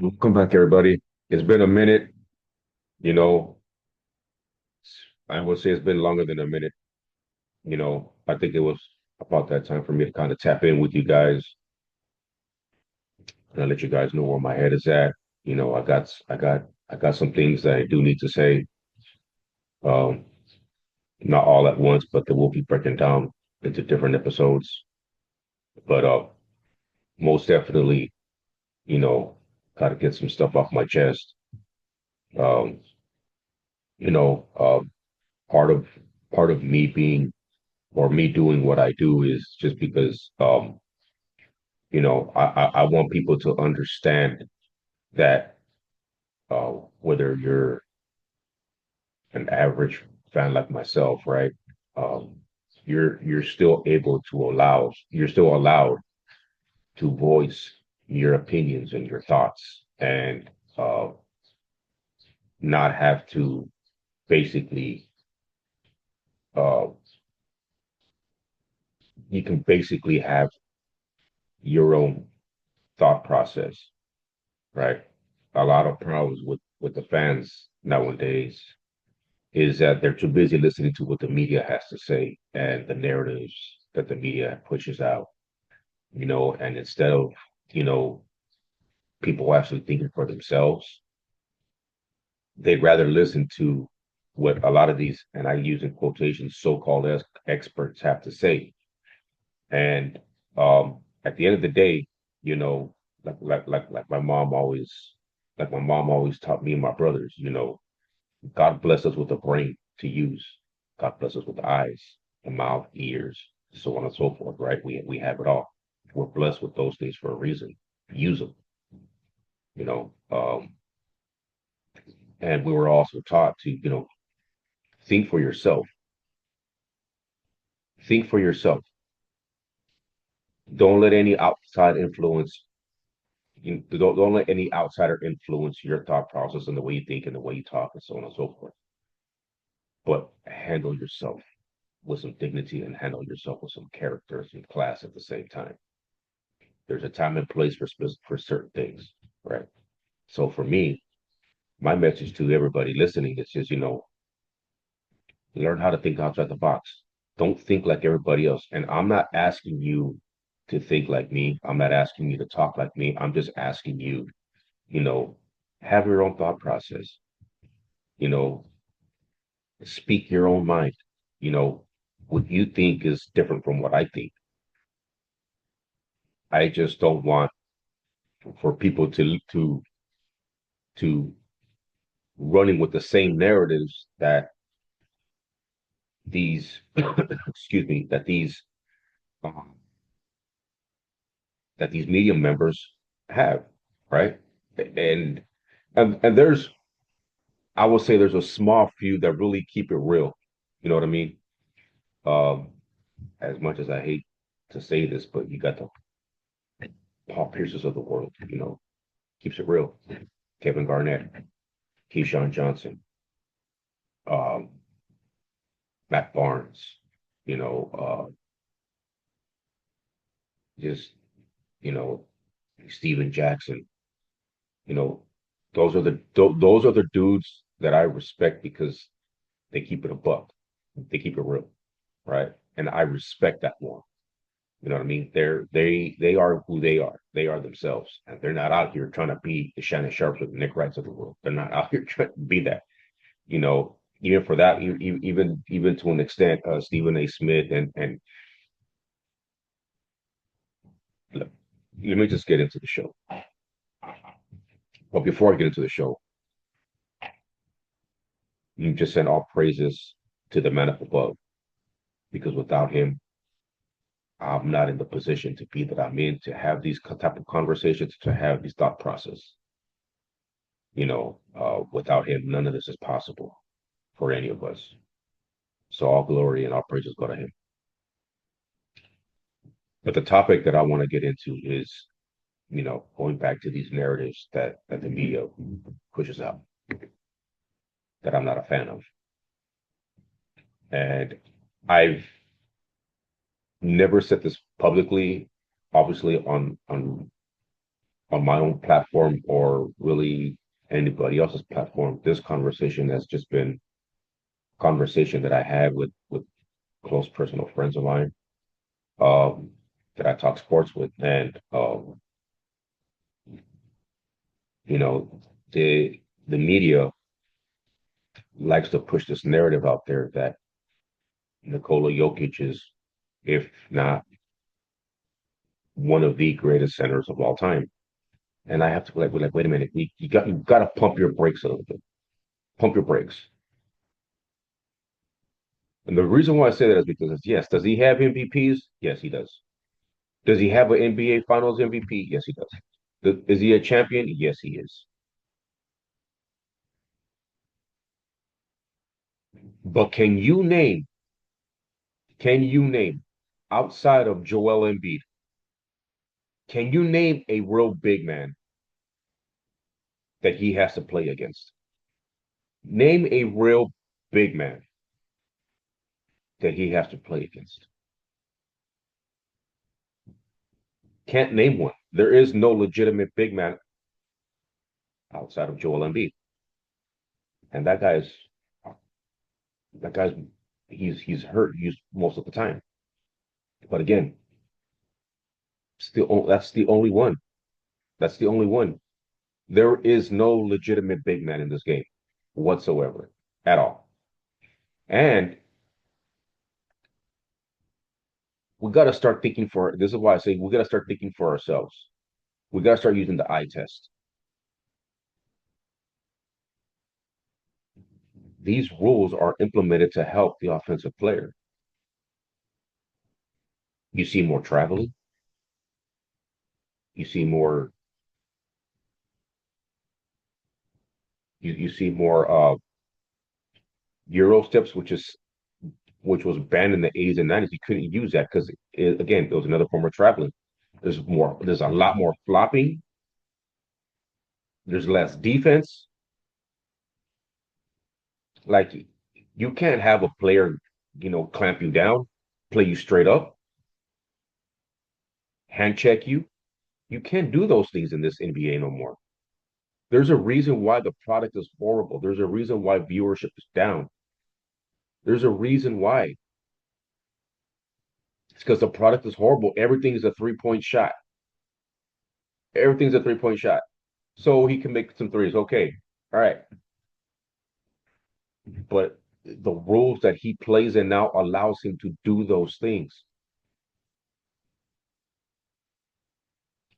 Welcome back, everybody. It's been a minute. You know, I would say it's been longer than a minute. I think it was about that time for me to kind of tap in with you guys and let you guys know where my head is at. I got some things that I do need to say. Um, Not all at once, but they will be breaking down into different episodes. But most definitely, you know, got to get some stuff off my chest. Um, you know, uh, part of part of me being or me doing what I do is just because I want people to understand that whether you're an average fan like myself, right? Um, you're still able to you're still allowed to voice your opinions and your thoughts and uh, not have to basically uh, you can basically have your own thought process, right? A lot of problems with the fans nowadays is that they're too busy listening to what the media has to say and the narratives that the media pushes out, and instead of, you know, people actually thinking for themselves, they'd rather listen to what a lot of these, and I use in quotations, so-called experts have to say. And at the end of the day, you know, like my mom always taught me and my brothers, God bless us with a brain to use. God bless us with eyes, a mouth, ears, so on and so forth, right? We have it all. We're blessed with those things for a reason. Use them, you know. And we were also taught to, think for yourself. Think for yourself. Don't let any outside influence. Don't let any outsider influence your thought process and the way you think and the way you talk and so on and so forth. But handle yourself with some dignity and handle yourself with some character, some class at the same time. There's a time and place for certain things, right? So for me, my message to everybody listening is just, learn how to think outside the box. Don't think like everybody else. And I'm not asking you to think like me. I'm not asking you to talk like me. I'm just asking you, you know, have your own thought process, you know, speak your own mind. You know, what you think is different from what I think. I just don't want for people to running with the same narratives that these excuse me um, that these media members have, right? And and there's I will say there's a small few that really keep it real. You know what I mean? Um, as much as I hate to say this, but you got the Paul Pierces of the world, keeps it real. Kevin Garnett, Keyshawn Johnson, um, Matt Barnes, you know, just you know, Steven Jackson. You know, those are the dudes that I respect because they keep it a buck, they keep it real, right? And I respect that more. You know what I mean? They are who they are. They are themselves, and they're not out here trying to be the Shannon Sharps or the Nick Wrights of the world. They're not out here trying to be that. Even for that, even to an extent, Stephen A. Smith and let me just get into the show. But before I get into the show, you just send all praises to the man up above because without him, I'm not in the position to be that I'm in to have these type of conversations, to have these thought process. Without him, none of this is possible for any of us. So all glory and all praises go to him. But the topic that I want to get into is, going back to these narratives that the media pushes out that I'm not a fan of. And I've never said this publicly, obviously on on my own platform or really anybody else's platform. This conversation has just been conversation that I had with close personal friends of mine, um, that I talk sports with, and you know, the media likes to push this narrative out there that Nikola Jokic is, if not one of the greatest centers of all time. And I have to like, wait a minute, you got to pump your brakes a little bit. Pump your brakes. And the reason why I say that is because yes, does he have MVPs? Yes, he does. Does he have an NBA Finals MVP? Yes, he does. Is he a champion? Yes, he is. But can you name outside of Joel Embiid, can you name a real big man that he has to play against? Name a real big man that he has to play against. Can't name one. There is no legitimate big man outside of Joel Embiid. And that guy's he's hurt used most of the time. But again, still that's the only one. That's the only one. There is no legitimate big man in this game whatsoever at all. And we got to start thinking for this is why I say we got to start thinking for ourselves. We got to start using the eye test. These rules are implemented to help the offensive player. You see more traveling, you see more you see more Euro steps, which was banned in the 80s and 90s. You couldn't use that because again, it was another form of traveling. There's a lot more flopping, there's less defense. Like you can't have a player, clamp you down, play you straight up, hand check you. You can't do those things in this NBA no more. There's a reason why the product is horrible. There's a reason why viewership is down. There's a reason why. It's because the product is horrible. Everything is a 3-point shot. Everything's a 3-point shot. So he can make some threes. Okay. All right. But the rules that he plays in now allows him to do those things.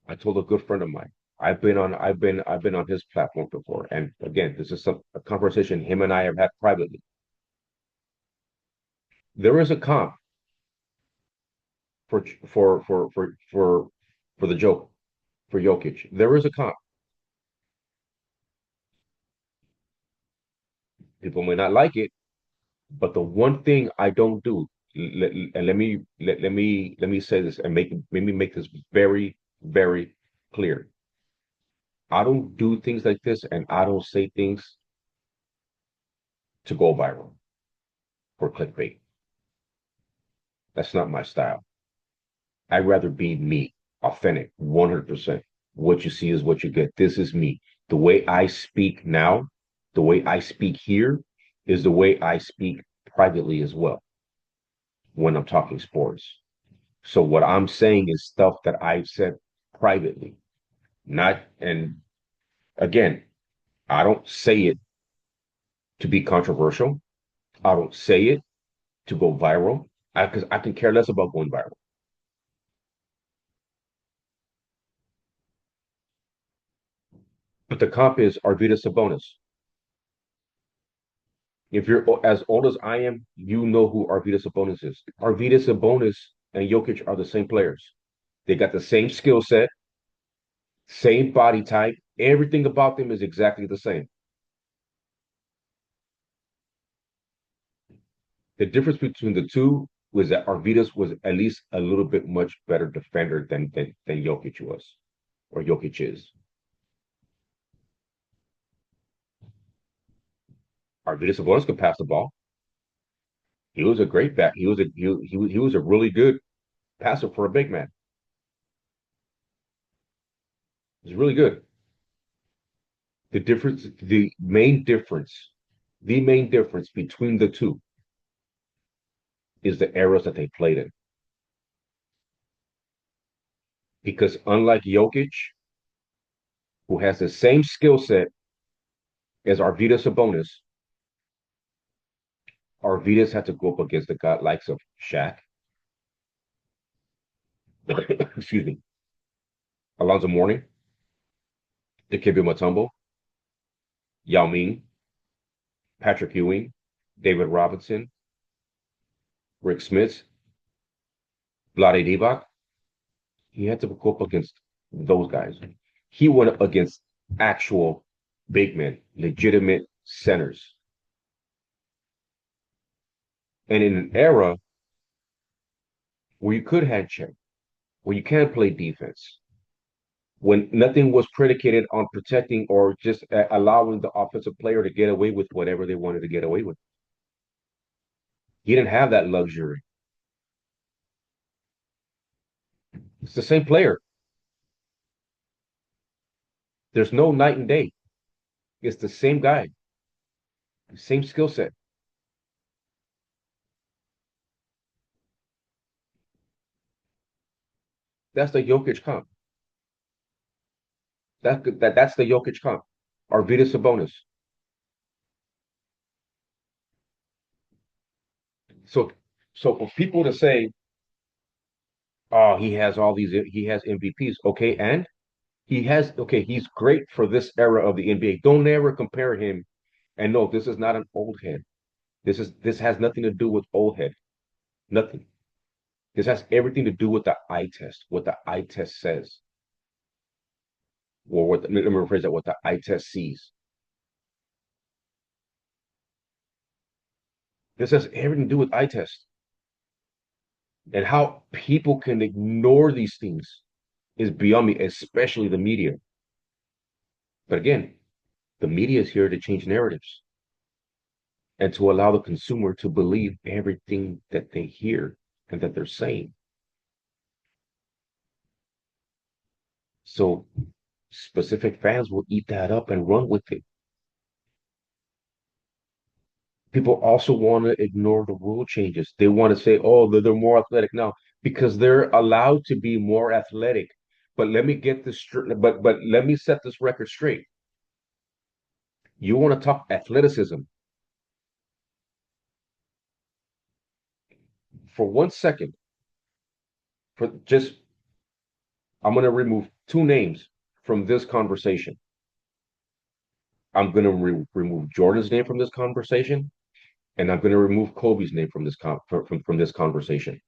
I told a good friend of mine. I've been on his platform before. And again, this is a conversation him and I have had privately. There is a comp for for the joke for Jokic. There is a comp. People may not like it, but the one thing I don't do, and let me say this and let me make this very, very clear. I don't do things like this, and I don't say things to go viral for clickbait. That's not my style. I'd rather be me, authentic, 100%. What you see is what you get. This is me. The way I speak now, the way I speak here is the way I speak privately as well when I'm talking sports. So what I'm saying is stuff that I've said privately, not, and again, I don't say it to be controversial. I don't say it to go viral. Because I can care less about going viral. But the comp is Arvidas Sabonis. If you're as old as I am, you know who Arvidas Sabonis is. Arvidas Sabonis and Jokic are the same players. They got the same skill set, same body type. Everything about them is exactly the same. The difference between the two was that Arvidas was at least a little bit much better defender than Jokic was, or Jokic is. Arvidas Sabonis could pass the ball. He was a great back. He was a really good passer for a big man. It's really good. The main difference between the two is the eras that they played in. Because unlike Jokic, who has the same skill set as Arvydas Sabonis, Arvydas had to go up against the god likes of Shaq, excuse me, Alonzo Mourning, Dikembe Mutombo, Yao Ming, Patrick Ewing, David Robinson, Rick Smith, Vlade Divac. He had to go up against those guys. He went up against actual big men, legitimate centers. And in an era where you could hand check, where you can play defense, when nothing was predicated on protecting or just allowing the offensive player to get away with whatever they wanted to get away with. He didn't have that luxury. It's the same player. There's no night and day. It's the same guy, same skill set. That's the Jokic comp. That's the Jokic comp. Arvydas Sabonis. So so for people to say, oh, he has MVPs, okay, and he's great for this era of the NBA. Don't ever compare him. And no, this is not an old head. This has nothing to do with old head. Nothing. This has everything to do with the eye test, what the eye test says, or let me rephrase that, what the eye test sees. This has everything to do with eye test. And how people can ignore these things is beyond me, especially the media. But again, the media is here to change narratives and to allow the consumer to believe everything that they hear and that they're saying. So specific fans will eat that up and run with it. People also want to ignore the rule changes. They want to say, oh, they're more athletic now because they're allowed to be more athletic. But let me get this straight. But let me set this record straight. You want to talk athleticism for 1 second. For just, I'm going to remove two names from this conversation. I'm going to remove Jordan's name from this conversation, and I'm going to remove Kobe's name from from this conversation.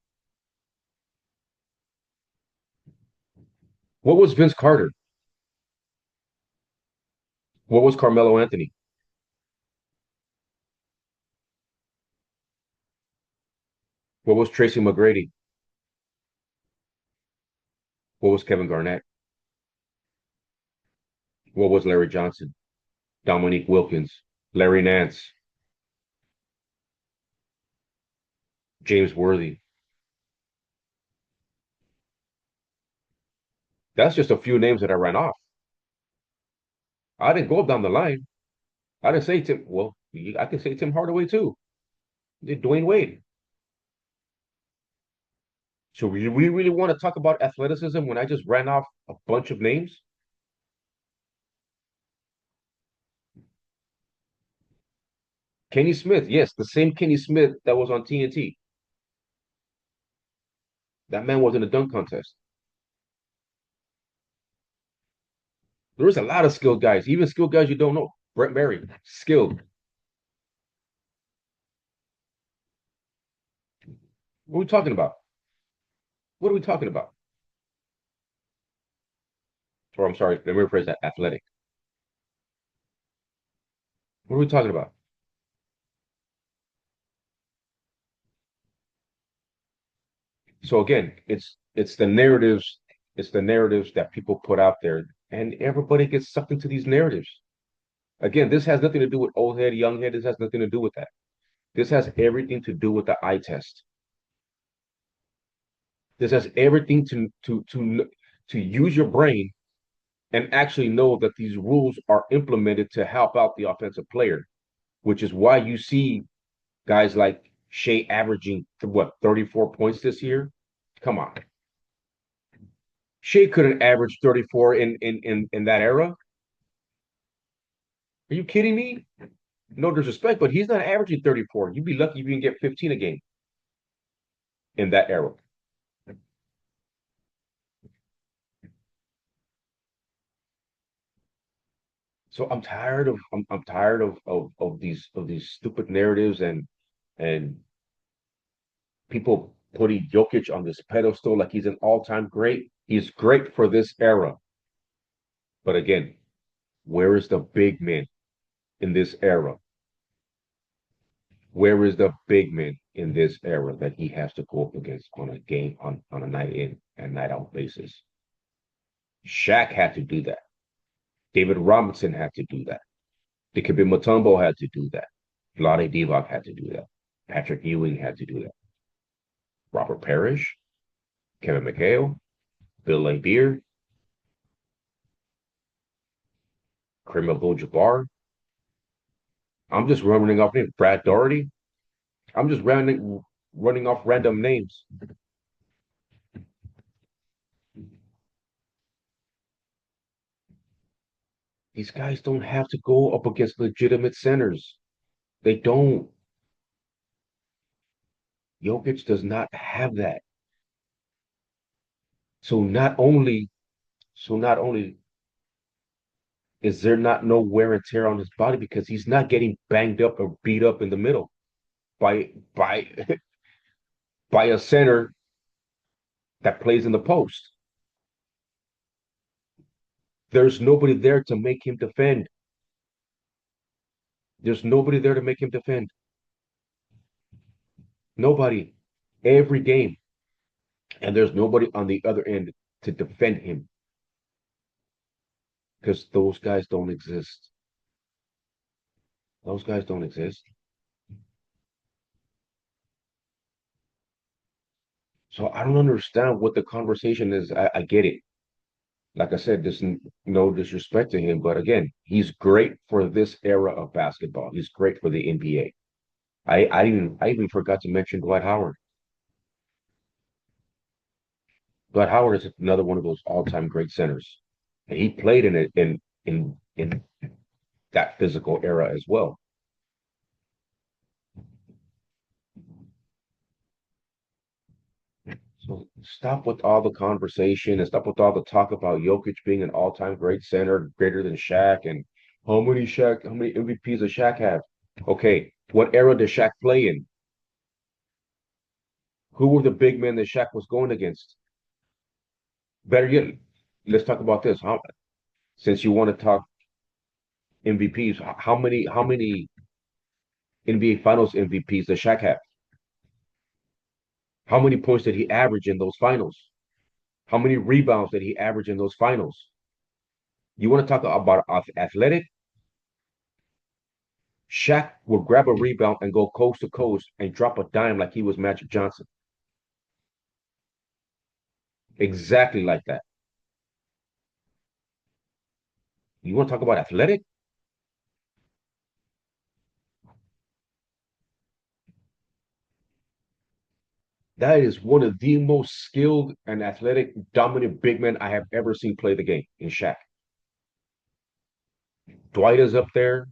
What was Vince Carter? What was Carmelo Anthony? What was Tracy McGrady? What was Kevin Garnett? What was Larry Johnson? Dominique Wilkins, Larry Nance, James Worthy. That's just a few names that I ran off. I didn't go down the line. I didn't say Tim. Well, I can say Tim Hardaway too. Dwayne Wade. So we really want to talk about athleticism when I just ran off a bunch of names? Kenny Smith, yes, the same Kenny Smith that was on TNT. That man was in a dunk contest. There is a lot of skilled guys, even skilled guys you don't know. Brett Berry, skilled. What are we talking about? What are we talking about? Or I'm sorry, let me rephrase that. Athletic. What are we talking about? So again, it's the narratives that people put out there, and everybody gets sucked into these narratives. Again, this has nothing to do with old head, young head. This has nothing to do with that. This has everything to do with the eye test. This has everything to use your brain and actually know that these rules are implemented to help out the offensive player, which is why you see guys like Shea averaging what 34 points this year. Come on, Shea couldn't average 34 in that era. Are you kidding me? No disrespect, but he's not averaging 34. You'd be lucky if you can get 15 a game in that era. So I'm tired of these stupid narratives and people putting Jokic on this pedestal like he's an all-time great. He's great for this era. But again, where is the big man in this era? Where is the big man in this era that he has to go up against on a game on a night in and night out basis? Shaq had to do that. David Robinson had to do that. Dikembe Mutombo had to do that. Vlade Divac had to do that. Patrick Ewing had to do that. Robert Parrish, Kevin McHale, Bill Laimbeer, Kareem Abdul-Jabbar. I'm just running off names. Brad Daugherty. I'm just running off random names. These guys don't have to go up against legitimate centers. They don't. Jokic does not have that. So not only, not only is there not no wear and tear on his body because he's not getting banged up or beat up in the middle by by a center that plays in the post. There's nobody there to make him defend. There's nobody there to make him defend. Nobody. Every game. And there's nobody on the other end to defend him because those guys don't exist. Those guys don't exist. So I don't understand what the conversation is. I get it. Like I said, there's no disrespect to him, but again, he's great for this era of basketball. He's great for the NBA. I even forgot to mention Dwight Howard. Dwight Howard is another one of those all-time great centers. And he played in it in that physical era as well. So stop with all the conversation and stop with all the talk about Jokic being an all-time great center, greater than Shaq, and how many MVPs does Shaq have? Okay, what era does Shaq play in? Who were the big men that Shaq was going against? Better yet, let's talk about this. Since you want to talk MVPs, how many NBA Finals MVPs does Shaq have? How many points did he average in those finals? How many rebounds did he average in those finals? You want to talk about athletic? Shaq would grab a rebound and go coast to coast and drop a dime like he was Magic Johnson. Exactly like that. You want to talk about athletic? That is one of the most skilled and athletic, dominant big men I have ever seen play the game in Shaq. Dwight is up there.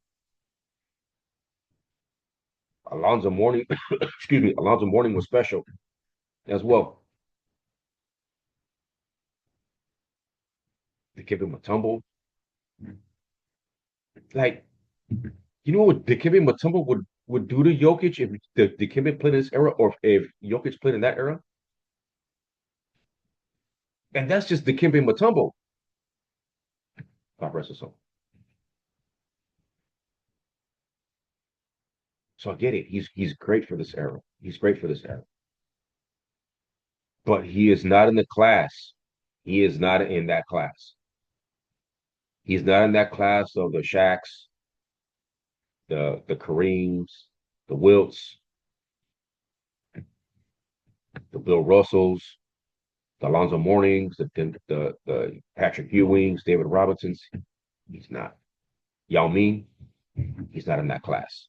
Alonzo Mourning, excuse me, Alonzo Mourning was special as well. They give him a tumble. Like, you know what Dikembe Mutombo would do to Jokic if Dikembe played in this era, or if Jokic played in that era? And that's just Dikembe Mutombo. God rest his soul. So I get it. He's great for this era. He's great for this era. But he is not in the class. He is not in that class. He's not in that class of the Shaqs, the Kareems, the Wilts, the Bill Russells, the Alonzo Mournings, the Patrick Ewings, David Robinsons. He's not. Yao Ming, he's not in that class.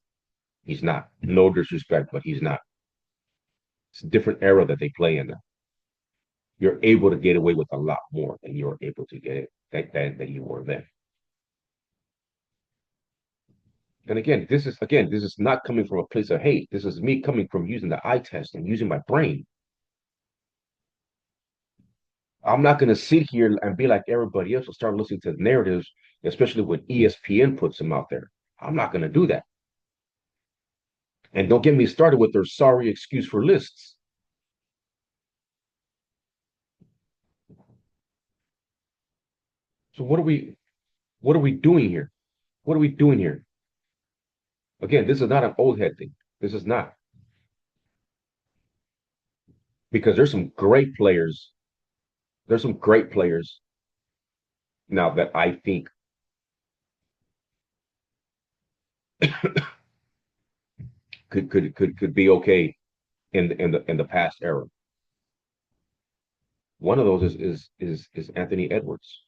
He's not. No disrespect, but he's not. It's a different era that they play in. You're able to get away with a lot more than you're able to get it than you were then. And again, this is not coming from a place of hate. This is me coming from using the eye test and using my brain. I'm not going to sit here and be like everybody else and start listening to the narratives, especially when ESPN puts them out there. I'm not going to do that. And don't get me started with their sorry excuse for lists. So what are we doing here? What are we doing here? Again, this is not an old head thing. This is not because there's some great players. There's some great players now that I think could be okay in the past era. One of those is Anthony Edwards.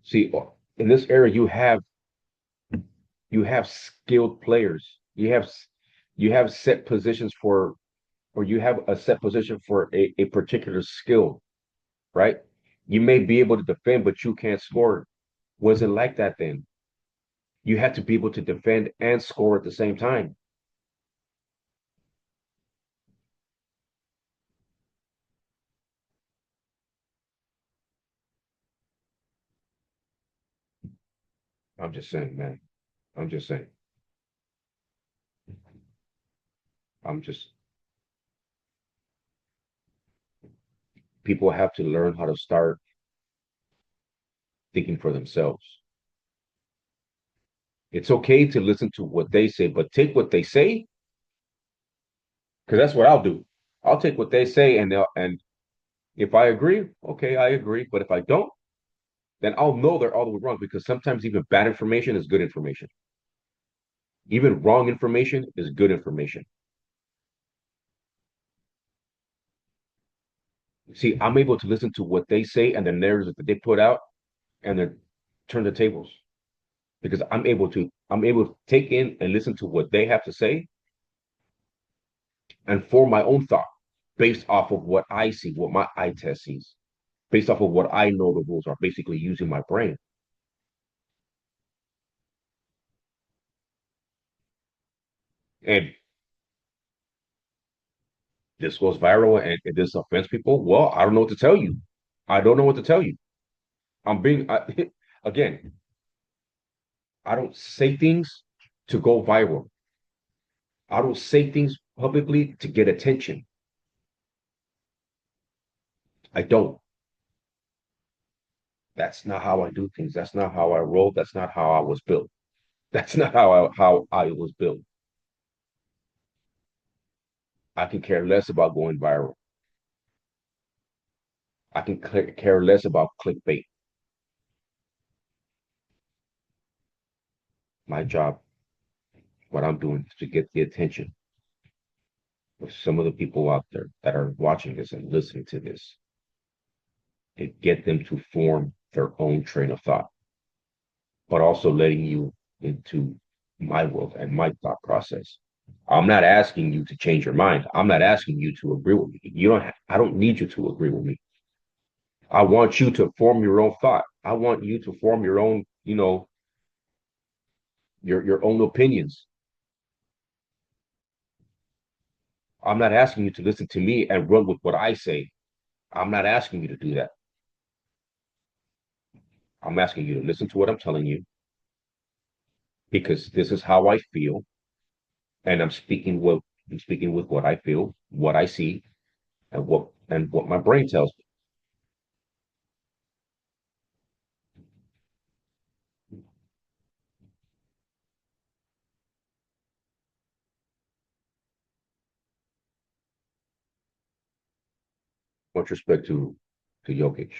See, in this era, you have skilled players. You have set positions for, or you have a set position for a particular skill, right? You may be able to defend, but you can't score. Was it like that then? You had to be able to defend and score at the same time. I'm just saying, man. I'm just saying. I'm just People have to learn how to start thinking for themselves. It's okay to listen to what they say, but take what they say, because that's what I'll do. I'll take what they say, and if I agree, okay, I agree. But if I don't, then I'll know they're all the way wrong because sometimes even bad information is good information. Even wrong information is good information. See, I'm able to listen to what they say and the narratives that they put out and then turn the tables because I'm able to take in and listen to what they have to say and form my own thought based off of what I see, what my eye test sees, based off of what I know the rules are, basically using my brain. And this goes viral and this offends people. Well, I don't know what to tell you. I don't know what to tell you. Again, I don't say things to go viral. I don't say things publicly to get attention. I don't. That's not how I do things. That's not how I roll. That's not how I was built. That's not how I was built. I can care less about going viral. I can care less about clickbait. My job, what I'm doing, is to get the attention of some of the people out there that are watching this and listening to this, and get them to form their own train of thought, but also letting you into my world and my thought process. I'm not asking you to change your mind. I'm not asking you to agree with me. I don't need you to agree with me. I want you to form your own thought. I want you to form your own, your own opinions. I'm not asking you to listen to me and run with what I say. I'm not asking you to do that. I'm asking you to listen to what I'm telling you because this is how I feel, and I'm speaking with what I feel, what I see, and what my brain tells me. Much respect to Jokic.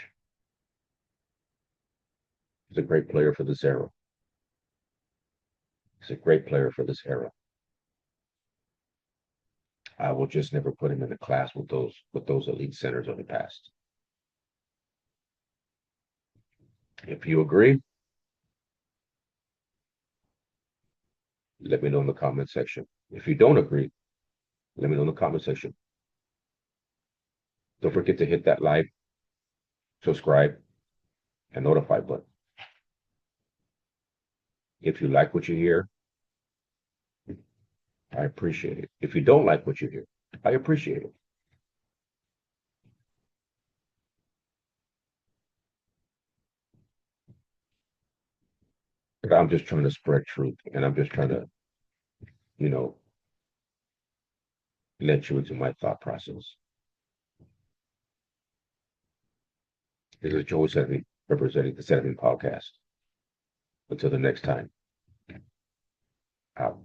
He's a great player for this era. He's a great player for this era. I will just never put him in a class with those elite centers of the past. If you agree, let me know in the comment section. If you don't agree, let me know in the comment section. Don't forget to hit that like, subscribe, and notify button. If you like what you hear, I appreciate it. If you don't like what you hear, I appreciate it. But I'm just trying to spread truth, and I'm just trying to, you know, let you into my thought process. This is Joe Settman representing the Settman Podcast. Until the next time, out.